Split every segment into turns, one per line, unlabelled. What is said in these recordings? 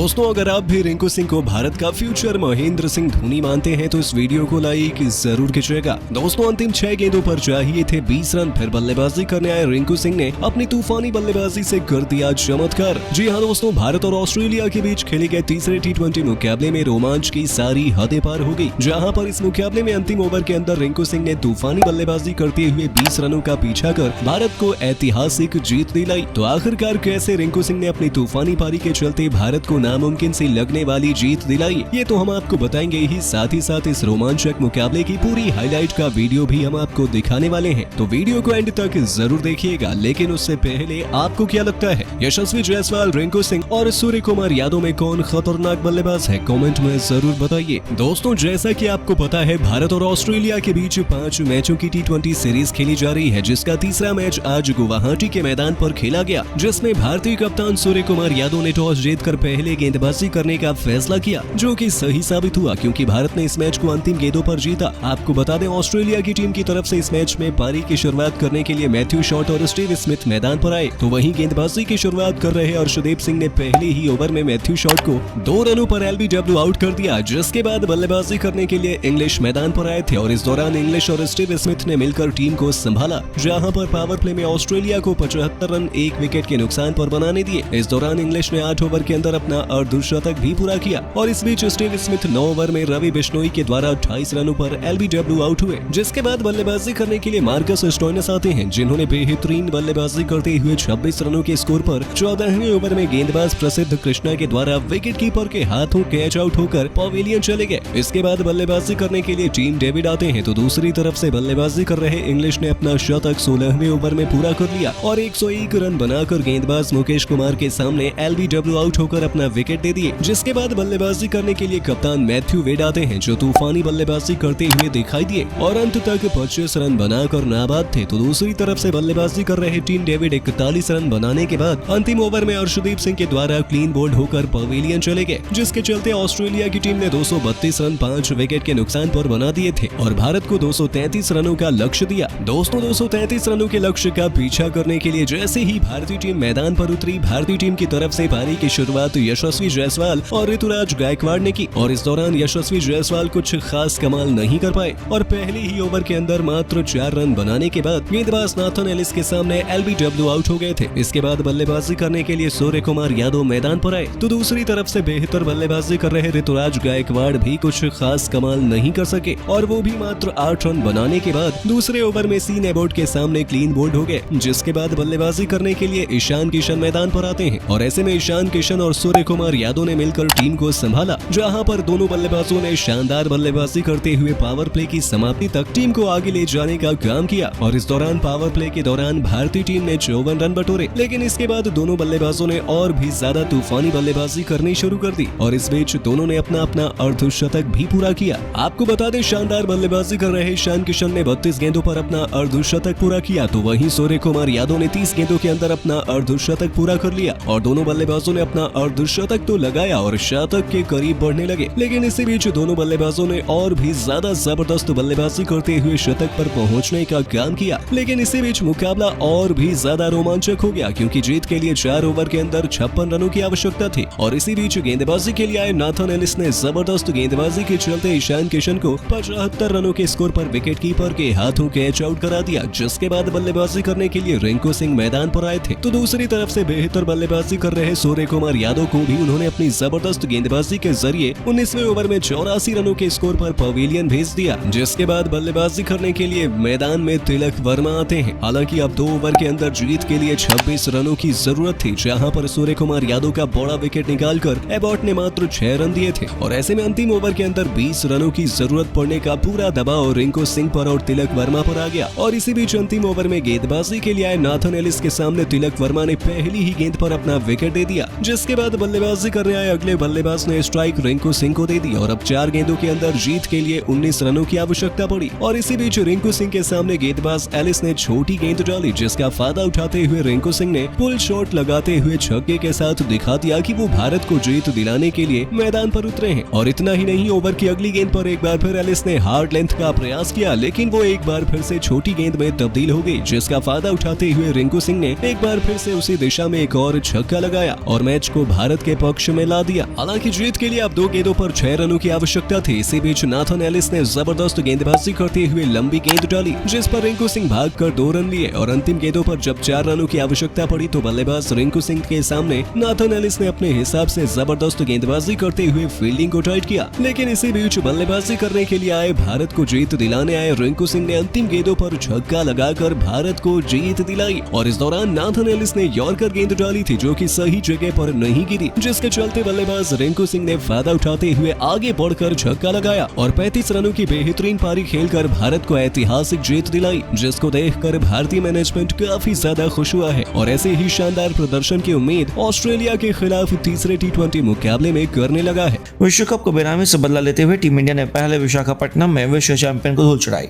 दोस्तों, अगर आप भी रिंकू सिंह को भारत का फ्यूचर महेंद्र सिंह धोनी मानते हैं तो इस वीडियो को लाइक जरूर कीजिएगा। दोस्तों, अंतिम 6 गेंदों पर चाहिए थे 20 रन, फिर बल्लेबाजी करने आए रिंकू सिंह ने अपनी तूफानी बल्लेबाजी से कर दिया चमत्कार। जी हां दोस्तों, भारत और ऑस्ट्रेलिया के बीच खेले गए तीसरे T20 मुकाबले में रोमांच की सारी हदें पार हो गई, जहां पर इस मुकाबले में अंतिम ओवर के अंदर रिंकू सिंह ने तूफानी बल्लेबाजी करते हुए 20 रनों का पीछा कर भारत को ऐतिहासिक जीत दिलाई। तो आखिरकार कैसे रिंकू सिंह ने अपनी तूफानी पारी के चलते भारत को नामुमकिन से लगने वाली जीत दिलाई, ये तो हम आपको बताएंगे ही। साथ ही साथ इस रोमांचक मुकाबले की पूरी हाईलाइट का वीडियो भी हम आपको दिखाने वाले हैं, तो वीडियो को एंड तक जरूर देखिएगा। लेकिन उससे पहले आपको क्या लगता है, यशस्वी जायसवाल, रिंकू सिंह और सूर्य कुमार यादव में कौन खतरनाक बल्लेबाज है? कमेंट में जरूर बताइए। दोस्तों, जैसा कि आपको पता है, भारत और ऑस्ट्रेलिया के बीच 5 मैचों की T20 सीरीज खेली जा रही है, जिसका तीसरा मैच आज गुवाहाटी के मैदान पर खेला गया, जिसमें भारतीय कप्तान सूर्य कुमार यादव ने टॉस जीतकर पहले गेंदबाजी करने का फैसला किया, जो कि सही साबित हुआ क्योंकि भारत ने इस मैच को अंतिम गेंदों पर जीता। आपको बता दें, ऑस्ट्रेलिया की टीम की तरफ से इस मैच में पारी की शुरुआत करने के लिए मैथ्यू शॉट और स्टीव स्मिथ मैदान पर आए, तो वहीं गेंदबाजी की शुरुआत कर रहे अर्शदीप सिंह ने पहले ही ओवर में मैथ्यू शॉट को 2 रनों पर LBW आउट कर दिया, जिसके बाद बल्लेबाजी करने के लिए इंग्लिश मैदान पर आए थे और इस दौरान इंग्लिश और स्टीव स्मिथ ने मिलकर टीम को संभाला, जहां पर पावर प्ले में ऑस्ट्रेलिया को 75 रन 1 विकेट के नुकसान पर बनाने दिए। इस दौरान इंग्लिश ने 8 ओवर के अंदर अपना अर्धशतक भी पूरा किया और इस बीच स्टीव स्मिथ 9 ओवर में रवि बिश्नोई के द्वारा 28 रनों पर LBW आउट हुए, जिसके बाद बल्लेबाजी करने के लिए मार्कस स्टोइनिस आते हैं, जिन्होंने बेहतरीन बल्लेबाजी करते हुए 26 रनों के स्कोर पर 14वें ओवर में गेंदबाज प्रसिद्ध कृष्णा के द्वारा विकेट कीपर के हाथों कैच आउट होकर पवेलियन चले गए। इसके बाद बल्लेबाजी करने के लिए टीम डेविड आते हैं, तो दूसरी तरफ से बल्लेबाजी कर रहे इंग्लिश ने अपना शतक 16वें ओवर में पूरा कर लिया और 101 रन बनाकर गेंदबाज मुकेश कुमार के सामने LBW आउट होकर अपना विकेट दे दिए। जिसके बाद बल्लेबाजी करने के लिए कप्तान मैथ्यू वेड आते हैं, जो तूफानी बल्लेबाजी करते हुए दिखाई दिए और अंत तक 25 रन बनाकर नाबाद थे। तो दूसरी तरफ से बल्लेबाजी कर रहे टीम डेविड 41 रन बनाने के बाद अंतिम ओवर में अर्शदीप सिंह के द्वारा क्लीन बोल्ड होकर पवेलियन चले गए, जिसके चलते ऑस्ट्रेलिया की टीम ने 232 रन 5 विकेट के नुकसान पर बना दिए थे और भारत को 233 रनों का लक्ष्य दिया। दोस्तों, 233 रनों के लक्ष्य का पीछा करने के लिए जैसे ही भारतीय टीम मैदान पर उतरी, भारतीय टीम की तरफ से पारी की शुरुआत यशस्वी जायसवाल और ऋतुराज गायकवाड़ ने की और इस दौरान यशस्वी जायसवाल कुछ खास कमाल नहीं कर पाए और पहले ही ओवर के अंदर मात्र 4 रन बनाने के बाद गेंदबाज नाथन एलिस के सामने LBW आउट हो गए थे। इसके बाद बल्लेबाजी करने के लिए सूर्य कुमार यादव मैदान पर आए, तो दूसरी तरफ से बेहतर बल्लेबाजी कर रहे ऋतुराज गायकवाड़ भी कुछ खास कमाल नहीं कर सके और वो भी मात्र 8 रन बनाने के बाद दूसरे ओवर में सीन एबॉट के सामने क्लीन बोल्ड हो गए। जिसके बाद बल्लेबाजी करने के लिए ईशान किशन मैदान पर आते हैं और ऐसे में ईशान किशन और सूर्य कुमार यादव ने मिलकर टीम को संभाला, जहां पर दोनों बल्लेबाजों ने शानदार बल्लेबाजी करते हुए पावर प्ले की समाप्ति तक टीम को आगे ले जाने का काम किया और इस दौरान पावर प्ले के दौरान भारतीय टीम ने 54 रन बटोरे, लेकिन इसके बाद दोनों बल्लेबाजों ने और भी ज्यादा तूफानी बल्लेबाजी करनी शुरू कर दी और इस बीच दोनों ने अपना अर्धशतक भी पूरा किया। आपको बता दें, शानदार बल्लेबाजी कर रहे ईशान किशन ने 32 गेंदों पर अपना अर्धशतक पूरा किया, तो वहीं सूर्य कुमार यादव ने 30 गेंदों के अंदर अपना अर्धशतक पूरा कर लिया और दोनों बल्लेबाजों ने अपना अर्धशतक तो लगाया और शतक के करीब बढ़ने लगे। लेकिन इसी बीच दोनों बल्लेबाजों ने और भी ज्यादा जबरदस्त बल्लेबाजी करते हुए शतक पर पहुंचने का काम किया। लेकिन इसी बीच मुकाबला और भी ज्यादा रोमांचक हो गया, क्योंकि जीत के लिए 4 ओवर के अंदर 56 रनों की आवश्यकता थी और इसी बीच गेंदबाजी के लिए आए नाथन एलिस ने जबरदस्त गेंदबाजी के चलते ईशान किशन को 75 रनों के स्कोर पर विकेट कीपर के हाथों कैच आउट करा दिया। जिसके बाद बल्लेबाजी करने के लिए रिंकू सिंह मैदान पर आए थे, तो दूसरी तरफ से बेहतर बल्लेबाजी कर रहे सूर्य कुमार यादव को भी उन्होंने अपनी जबरदस्त गेंदबाजी के जरिए 19वें ओवर में 84 रनों के स्कोर पर पवेलियन भेज दिया। जिसके बाद बल्लेबाजी करने के लिए मैदान में तिलक वर्मा आते हैं। हालांकि अब 2 ओवर के अंदर जीत के लिए 26 रनों की जरूरत थी, जहां पर सूर्य कुमार यादव का बड़ा विकेट निकालकर एबॉट ने मात्र 6 रन दिए थे और ऐसे में अंतिम ओवर के अंदर 20 रनों की जरूरत पड़ने का पूरा दबाव रिंकू सिंह पर और तिलक वर्मा पर आ गया और इसी बीच अंतिम ओवर में गेंदबाजी के लिए आए नाथन एलिस के सामने तिलक वर्मा ने पहली ही गेंद पर अपना विकेट दे दिया। जिसके बाद बल्लेबाजी करने आए अगले बल्लेबाज ने स्ट्राइक रिंकू सिंह को दे दी और अब 4 गेंदों के अंदर जीत के लिए 19 रनों की आवश्यकता पड़ी और इसी बीच रिंकू सिंह के सामने गेंदबाज एलिस ने छोटी गेंद डाली, जिसका फायदा उठाते हुए रिंकू सिंह ने पुल शॉट लगाते हुए छक्के के साथ दिखा दिया कि वो भारत को जीत दिलाने के लिए मैदान पर उतरे हैं। और इतना ही नहीं, ओवर की अगली गेंद पर एक बार फिर एलिस ने हार्ड लेंथ का प्रयास किया, लेकिन वो एक बार फिर से छोटी गेंद में तब्दील हो गई, जिसका फायदा उठाते हुए रिंकू सिंह ने एक बार फिर से उसी दिशा में एक और छक्का लगाया और मैच को भारत के पक्ष में ला दिया। हालांकि जीत के लिए अब 2 गेंदों पर 6 रनों की आवश्यकता थी। इसी बीच नाथन एलिस ने जबरदस्त गेंदबाजी करते हुए लंबी गेंद डाली, जिस पर रिंकू सिंह भागकर 2 रन लिए और अंतिम गेंदों पर जब 4 रनों की आवश्यकता पड़ी तो बल्लेबाज रिंकू सिंह के सामने नाथन एलिस ने अपने हिसाब से जबरदस्त गेंदबाजी करते हुए फील्डिंग को टाइट किया। लेकिन इसी बीच बल्लेबाजी करने के लिए आए भारत को जीत दिलाने आए रिंकू सिंह ने अंतिम गेंदों पर छक्का लगाकर भारत को जीत दिलाई और इस दौरान नाथन एलिस ने यॉर्कर गेंद डाली थी जो कि सही जगह पर नहीं गिरी, जिसके चलते बल्लेबाज रिंकू सिंह ने फायदा उठाते हुए आगे बढ़कर छक्का लगाया और 35 रनों की बेहतरीन पारी खेलकर भारत को ऐतिहासिक जीत दिलाई, जिसको देखकर भारतीय मैनेजमेंट काफी ज्यादा खुश हुआ है और ऐसे ही शानदार प्रदर्शन की उम्मीद ऑस्ट्रेलिया के खिलाफ तीसरे T20 मुकाबले में करने लगा है।
विश्व कप को बेनामी से बदला लेते हुए टीम इंडिया ने पहले विशाखापट्टनम में विश्व चैंपियन को धूल चढ़ाई।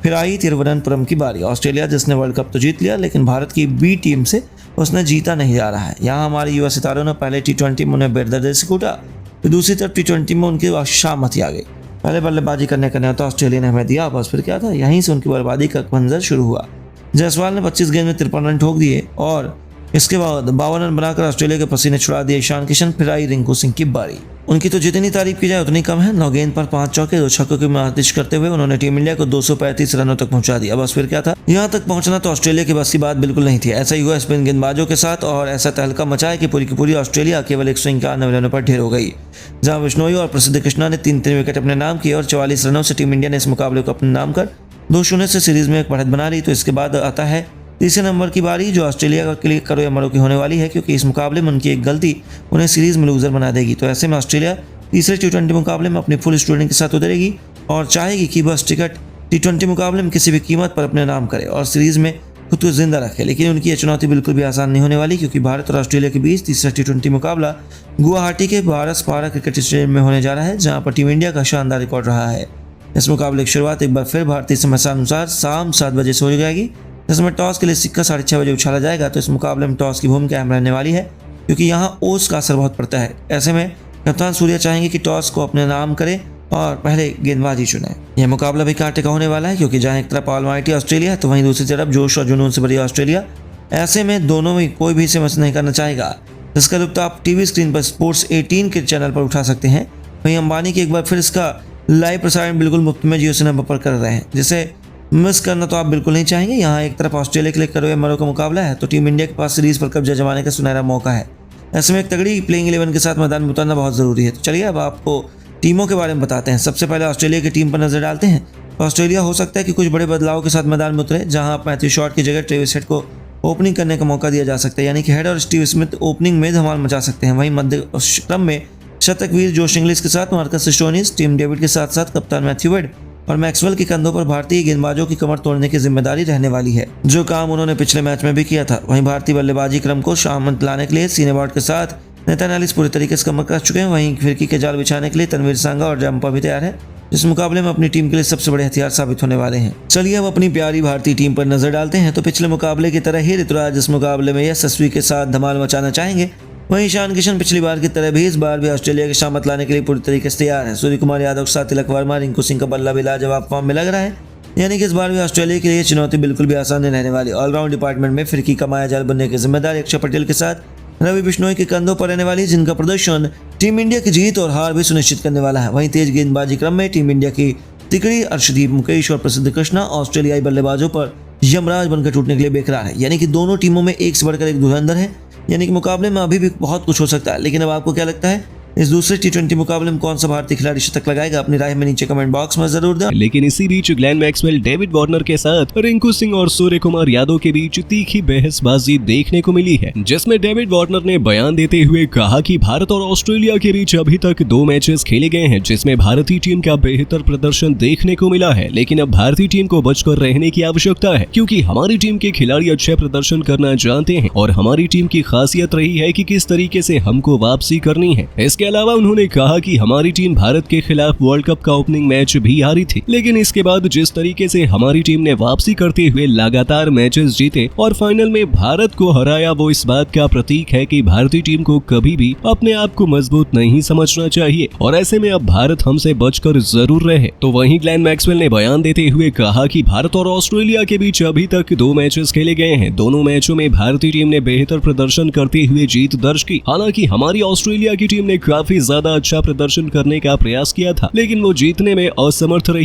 फिर आई तिरुवनंतपुरम की बारी। ऑस्ट्रेलिया जिसने वर्ल्ड कप तो जीत लिया, लेकिन भारत की बी टीम से उसने जीता नहीं जा रहा है। यहाँ हमारे युवा सितारों ने पहले T20 में उन्हें बेदर्दी से कूटा, फिर दूसरी तरफ T20 में उनकी शामती आ गई। पहले बल्लेबाजी करने का न्योता ऑस्ट्रेलिया ने हमें दिया, बस फिर क्या था, यहीं से उनकी बर्बादी का मंजर शुरू हुआ। जायसवाल ने 25 गेंद में 53 रन ठोक दिए और इसके बाद 52 रन बनाकर ऑस्ट्रेलिया के पसीने छुड़ा दिए ईशान किशन। फिर आई रिंकू सिंह की बारी। उनकी तो जितनी तारीफ की जाए उतनी कम है। 9 गेंद पर 5 चौके 2 छक्कों की मार्दिश करते हुए उन्होंने टीम इंडिया को 235 रनों तक पहुंचा दिया। बस फिर क्या था, यहाँ तक पहुंचना तो ऑस्ट्रेलिया की बस की बात बिल्कुल नहीं थी। ऐसा ही हुआ स्पिन गेंदबाजों के साथ और ऐसा तहलका मचाया कि पूरी की पूरी ऑस्ट्रेलिया केवल 191 रनों पर ढेर हो गई, जहां बिश्नोई और प्रसिद्ध कृष्णा ने 3 विकेट अपने नाम किए और 44 रनों से टीम इंडिया ने इस मुकाबले को अपने नाम कर 2-0 से सीरीज में एक बढ़त बना ली। तो इसके बाद आता है तीसरे नंबर की बारी, जो ऑस्ट्रेलिया के लिए करो या मरो की होने वाली है, क्योंकि इस मुकाबले में उनकी एक गलती उन्हें सीरीज में लूजर बना देगी। तो ऐसे में ऑस्ट्रेलिया तीसरे T20 मुकाबले में अपनी फुल स्ट्रेंथ के साथ उतरेगी और चाहेगी कि बस टिकट T20 मुकाबले में किसी भी कीमत पर अपने नाम करे और सीरीज में खुद को जिंदा रखे। लेकिन उनकी यह चुनौती बिल्कुल भी आसान नहीं होने वाली, क्योंकि भारत और ऑस्ट्रेलिया के बीच तीसरा T20 मुकाबला गुवाहाटी के भारत पारा क्रिकेट स्टेडियम में होने जा रहा है, जहाँ पर टीम इंडिया का शानदार रिकॉर्ड रहा है। इस मुकाबले की शुरुआत एक बार फिर भारतीय समय अनुसार शाम 7 बजे से हो जाएगी, जिसमें टॉस के लिए सिक्का 6:30 बजे उछाला जाएगा। तो इस मुकाबले में टॉस की भूमिका अहम रहने वाली है, क्योंकि यहाँ ओस का असर बहुत पड़ता है। ऐसे में कप्तान सूर्या चाहेंगे कि टॉस को अपने नाम करे और पहले गेंदबाजी चुने। यह मुकाबला भी कांटे का होने वाला है, क्योंकि जहाँ एक तरफ ऑलमाइटी ऑस्ट्रेलिया है तो वहीं दूसरी तरफ जोश और जुनून से भरी ऑस्ट्रेलिया। ऐसे में दोनों में कोई भी इसे मिस नहीं करना चाहेगा, जिसका लुत्फ आप टीवी स्क्रीन पर स्पोर्ट्स 18 के चैनल पर उठा सकते हैं। वहीं अंबानी की एक बार फिर इसका लाइव प्रसारण बिल्कुल मुफ्त में जियो सिनेमा पर कर रहे हैं, जिसे मिस करना तो आप बिल्कुल नहीं चाहेंगे। यहाँ एक तरफ ऑस्ट्रेलिया के लिए करो या मरो का मुकाबला है, तो टीम इंडिया के पास सीरीज पर कब्जा जमाने का सुनहरा मौका है। ऐसे में एक तगड़ी प्लेइंग 11 के साथ मैदान में उतरना बहुत ज़रूरी है। तो चलिए अब आपको टीमों के बारे में बताते हैं। सबसे पहले ऑस्ट्रेलिया की टीम पर नजर डालते हैं। तो ऑस्ट्रेलिया हो सकता है कि कुछ बड़े बदलाव के साथ मैदान में उतरे, जहाँ आप मैथ्यू शॉट की जगह ट्रेविस हेड को ओपनिंग करने का मौका दिया जा सकता है, यानी कि हेड और स्टीव स्मिथ ओपनिंग में धमाल मचा सकते हैं। वहीं मध्य क्रम में शतकवीर जोश इंग्लिश के साथ मार्कस स्टोइनिस, टीम डेविड के साथ साथ कप्तान मैथ्यू वेड और मैक्सवेल के कंधों पर भारतीय गेंदबाजों की कमर तोड़ने की जिम्मेदारी रहने वाली है, जो काम उन्होंने पिछले मैच में भी किया था। वहीं भारतीय बल्लेबाजी क्रम को शामिल लाने के लिए सीने वार्ड के साथ नेथन एलिस पूरी तरीके से कमर कस चुके हैं। वहीं फिरकी के जाल बिछाने के लिए तनवीर सांगा और जंपा भी तैयार है, जिस मुकाबले में अपनी टीम के लिए सबसे बड़े हथियार साबित होने वाले हैं। चलिए अब अपनी प्यारी भारतीय टीम पर नजर डालते हैं। तो पिछले मुकाबले की तरह ही ऋतुराज इस मुकाबले में यशस्वी के साथ धमाल मचाना चाहेंगे। वहीं ईशान किशन पिछली बार की तरह भी इस बार भी ऑस्ट्रेलिया की शामत लाने के लिए पूरी तरीके से तैयार है। सूर्य कुमार यादव के साथ तिलक वर्मा, रिंकू सिंह का बल्ला भी लाजवाब फॉर्म में लग रहा है, यानी कि इस बार भी ऑस्ट्रेलिया के लिए चुनौती बिल्कुल भी आसान नहीं रहने वाली। ऑलराउंड डिपार्टमेंट में फिरकी का मायाजाल बनने की जिम्मेदारी अक्षर पटेल के साथ रवि बिश्नोई के कंधों पर रहने वाली, जिनका प्रदर्शन टीम इंडिया की जीत और हार भी सुनिश्चित करने वाला है। वहीं तेज गेंदबाजी क्रम में टीम इंडिया की तिकड़ी अर्शदीप मुकेश और प्रसिद्ध कृष्णा ऑस्ट्रेलियाई बल्लेबाजों पर यमराज बनकर टूटने के लिए बेकरार है, यानी कि दोनों टीमों में एक से बढ़कर एक धुरंधर है। यानी कि मुकाबले में अभी भी बहुत कुछ हो सकता है। लेकिन अब आपको क्या लगता है, इस दूसरे T20 मुकाबले में कौन सा भारतीय खिलाड़ी शतक लगाएगा? अपनी राय में नीचे कमेंट बॉक्स में जरूर दें।
लेकिन इसी बीच ग्लेन मैक्सवेल, डेविड वार्नर के साथ रिंकू सिंह और सूर्य कुमार यादव के बीच तीखी बहसबाजी देखने को मिली है, जिसमें डेविड वार्नर ने बयान देते हुए कहा कि भारत और ऑस्ट्रेलिया के बीच अभी तक 2 मैचेस खेले गए हैं, जिसमें भारतीय टीम का बेहतर प्रदर्शन देखने को मिला है। लेकिन अब भारतीय टीम को बचकर रहने की आवश्यकता है, क्योंकि हमारी टीम के खिलाड़ी अच्छे प्रदर्शन करना जानते हैं और हमारी टीम की खासियत रही है कि किस तरीके से हमको वापसी करनी है। इसके अलावा उन्होंने कहा कि हमारी टीम भारत के खिलाफ वर्ल्ड कप का ओपनिंग मैच भी हारी थी, लेकिन इसके बाद जिस तरीके से हमारी टीम ने वापसी करते हुए लगातार मैचेस जीते और फाइनल में भारत को हराया, वो इस बात का प्रतीक है कि भारतीय टीम को कभी भी अपने आप को मजबूत नहीं समझना चाहिए और ऐसे में अब भारत हमसे बचकर जरूर रहे। तो वहीं ग्लेन मैक्सवेल ने बयान देते हुए कहा कि भारत और ऑस्ट्रेलिया के बीच अभी तक 2 मैचेस खेले गए हैं। दोनों मैचों में भारतीय टीम ने बेहतर प्रदर्शन करते हुए जीत दर्ज की। हालांकि हमारी ऑस्ट्रेलिया की टीम ने काफी ज्यादा अच्छा प्रदर्शन करने का प्रयास किया था, लेकिन वो जीतने में असमर्थ रही।